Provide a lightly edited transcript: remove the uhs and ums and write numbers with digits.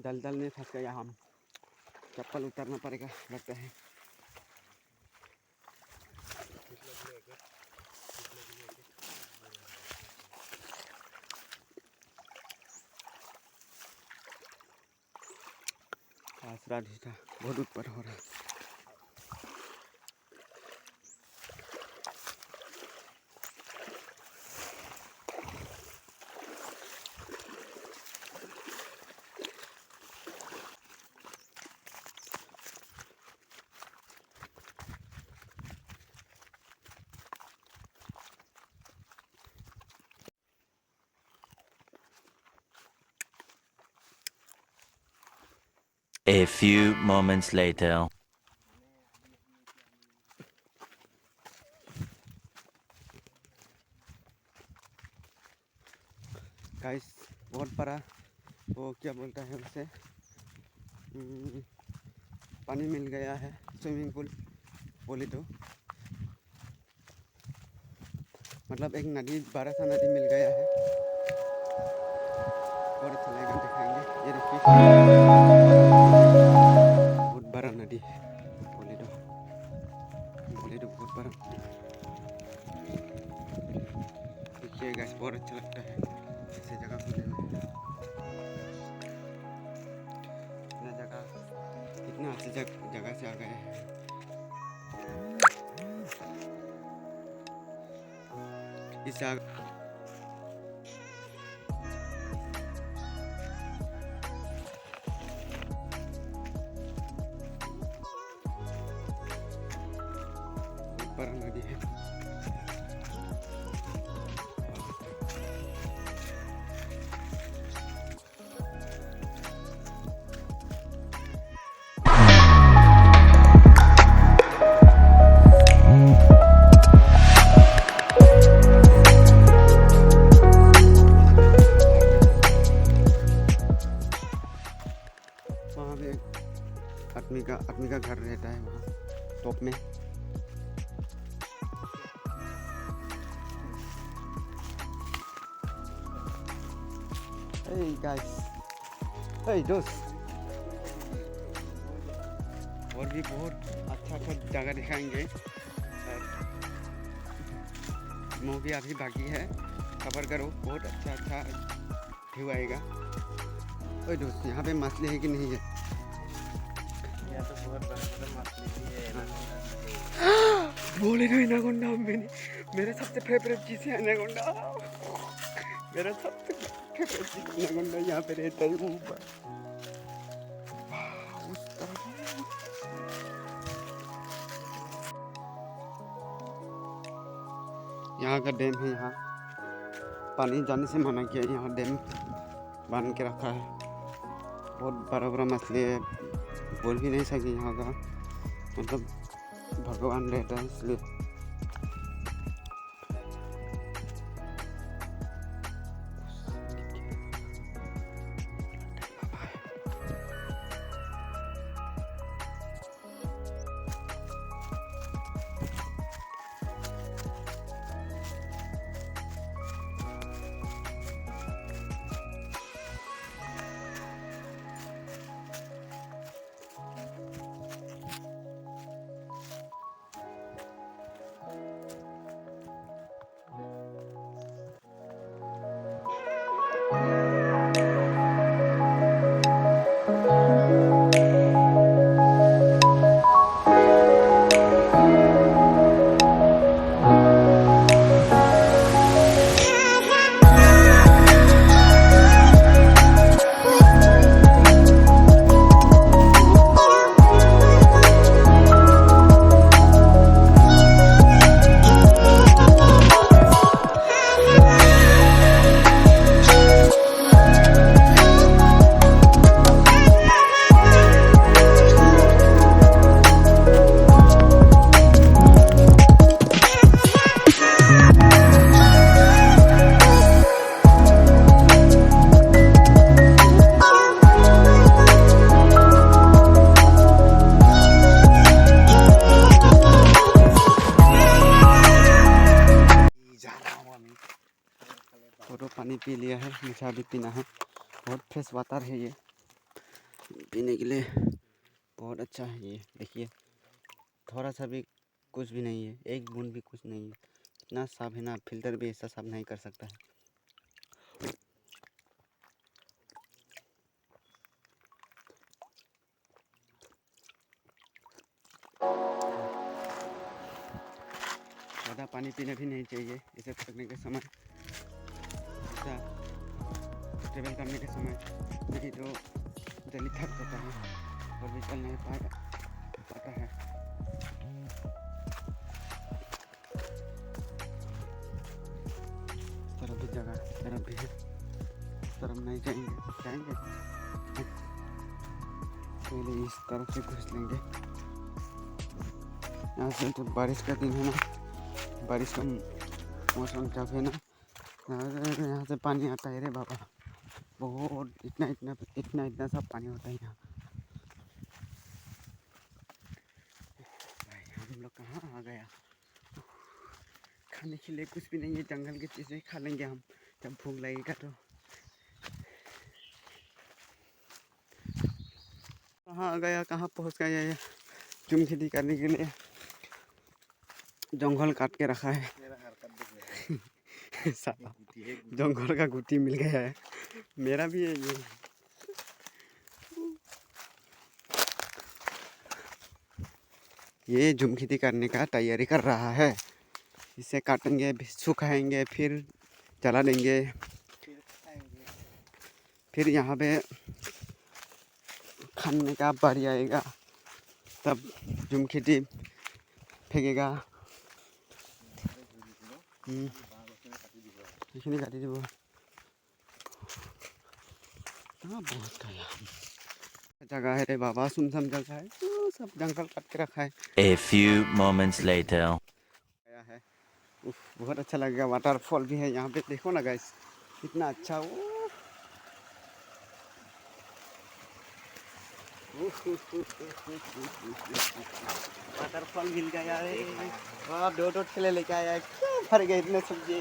दलदल में फंस गया हम, चप्पल उतारना पड़ेगा लगता है। आसरा ढीठा बहुत ऊपर हो रहा है। A few moments later. Guys बहुत बड़ा वो क्या बोलता है उसे, पानी मिल गया है, स्विमिंग पूल बोले तो मतलब एक नदी, बड़ा सा नदी मिल गया है। बहुत अच्छा लगेगा, दिखाएंगे। ये देखिए बहुत बड़ा नदी बोले तो बहुत बड़ा देखिए गाइस, बहुत अच्छा लगता है ऐसे जगह घूमने में। इतना अच्छी जगह से आ गए हैं। इस बड़ा नदी है। वहाँ पे आदमी का घर रहता है वहाँ टॉप में। Hey guys, hey दोस्त, और भी बहुत अच्छा जगह दिखाएंगे। मूवी अभी बाकी है, खबर करो, बहुत अच्छा व्यू आएगा। ओए दोस्त, यहाँ पे मछली है कि नहीं है? यहाँ तो बहुत बड़ा मछली है। बोले तो एनाकोंडा मेरे सबसे फेवरेट चीज़ है एनाकोंडा। मेरा सबसे फेवरेट चीज़ एनाकोंडा यहाँ पे रहता है ऊपर। उस तरफ यहाँ का डैम है, यहाँ पानी जाने से मना किया, यहाँ डैम बांध के रखा है। बहुत बड़ा मछली है, बोल भी नहीं सके यहाँ का, मतलब भगवान रहता है इसलिए। पानी पी लिया है, मुझे अभी पीना है। बहुत फ्रेश वाटर है ये, पीने के लिए बहुत अच्छा है। ये देखिए थोड़ा सा भी कुछ भी नहीं है, एक बूंद भी कुछ नहीं है। इतना साफ है ना, फिल्टर भी ऐसा साफ नहीं कर सकता है। ज़्यादा पानी पीना भी नहीं चाहिए इसे पकड़ने के समय, ऐसा ट्रेवल करने के समय, नहीं तो जल्दी थक जाता है और भी चल नहीं पाता है। इस तरफ भी जगह, इस तरफ भी है, इस तरफ नहीं जाएंगे पहले इस तरफ से घुस लेंगे। यहाँ से तो बारिश का दिन है ना, बारिश का मौसम जब है ना, यहाँ से पानी आता है रे बाबा, बहुत इतना सा पानी होता है यहाँ। भाई हम लोग कहाँ आ गया। खाने के लिए कुछ भी नहीं है, जंगल की चीज़ें खा लेंगे हम जब भूख लगेगा तो। कहाँ आ गया, कहाँ पहुँच गया ये। चुम खेती करने के लिए जंगल काट के रखा है। साला जंगल का गुटी मिल गया है, मेरा भी है ये झूम खेती करने का तैयारी कर रहा है। इसे काटेंगे, सुखाएंगे, फिर जला देंगे, फिर यहाँ पे खाने का बारी आएगा तब झूम खेती फेंकेगा। এইখিনি কাটি দিব। बहुत जगह है रे बाबा, सुनसान जगह है, सब जंगल काट के रखा है। A few moments later. गया है, बहुत अच्छा लगेगा। वाटरफॉल भी है यहाँ पे, देखो ना गाइस कितना अच्छा। वाटरफॉल मिल गया रे, आप दो ठेले लेके आया, क्यों भर गए इतने सब्जी।